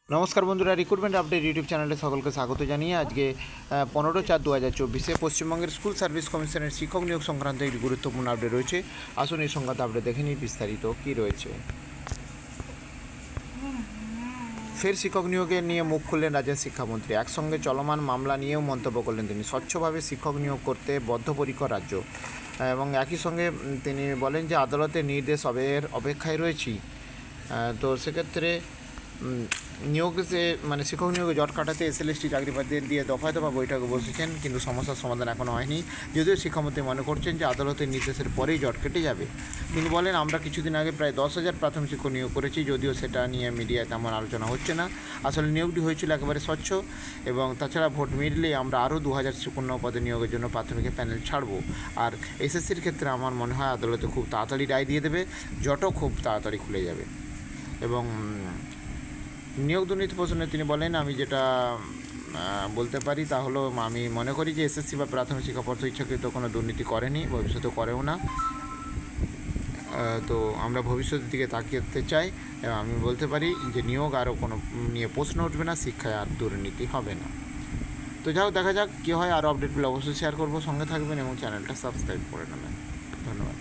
নমস্কার বন্ধুরা, recruitment update YouTube চ্যানেলে সকলকে স্বাগত জানিয়ে আজকে 15/4/2024 পশ্চিমবঙ্গের স্কুল সার্ভিস কমিশনের শিক্ষক নিয়োগ সংক্রান্ত একটি গুরুত্বপূর্ণ আপডেট রয়েছে। আসুন এই সংক্রান্ত আপডেট দেখে নিই বিস্তারিত কী রয়েছে। ফের শিক্ষক নিয়োগে নিয়ে মুখ খুললেন রাজ্যের শিক্ষামন্ত্রী। একসঙ্গে চলমান মামলা নিয়েও মন্তব্য করলেন তিনি। স্বচ্ছভাবে শিক্ষক নিয়োগ করতে বদ্ধপরিকর রাজ্য এবং একই সঙ্গে তিনি বলেন যে আদালতের নির্দেশ অপেক্ষায় রয়েছি। তো সেক্ষেত্রে নিয়োগ শিক্ষক নিয়োগে জট কাটাতে এসএলএসটি চাকরিপ্রার্থীদের দিয়ে দফায় দফা বৈঠকে বসেছেন, কিন্তু সমস্যার সমাধান এখনও হয়নি। যদিও শিক্ষামন্ত্রী মনে করছেন যে আদালতের নির্দেশের পরেই জট কেটে যাবে। তিনি বলেন, আমরা কিছুদিন আগে প্রায় 10,000 প্রাথমিক শিক্ষক নিয়োগ করেছি, যদিও সেটা নিয়ে মিডিয়ায় তেমন আলোচনা হচ্ছে না। আসলে নিয়োগটি হয়েছিল একেবারে স্বচ্ছ এবং তাছাড়া ভোট মিললেই আমরা আরও 2,000 শূন্য পদে নিয়োগের জন্য প্রাথমিকের প্যানেল ছাড়ব। আর এসএসসির ক্ষেত্রে আমার মনে হয় আদালতে খুব তাড়াতাড়ি রায় দিয়ে দেবে, জটও খুব তাড়াতাড়ি খুলে যাবে। এবং নিয়োগ দুর্নীতি প্রশ্নে তিনি বলেন, আমি যেটা বলতে পারি তা হলো, আমি মনে করি যে এসএসসি বা প্রাথমিক শিক্ষা পর্ষদ ইচ্ছাকৃত কোনো দুর্নীতি করেনি, ভবিষ্যতে করেও না। তো আমরা ভবিষ্যতের দিকে তাকিয়ে চাই এবং আমি বলতে পারি যে নিয়োগ আরও কোনো নিয়ে প্রশ্ন উঠবে না, শিক্ষায় আর দুর্নীতি হবে না। তো যাও দেখা যাক কী হয়। আরও আপডেটগুলো অবশ্যই শেয়ার করবো, সঙ্গে থাকবেন এবং চ্যানেলটা সাবস্ক্রাইব করে নেবেন। ধন্যবাদ।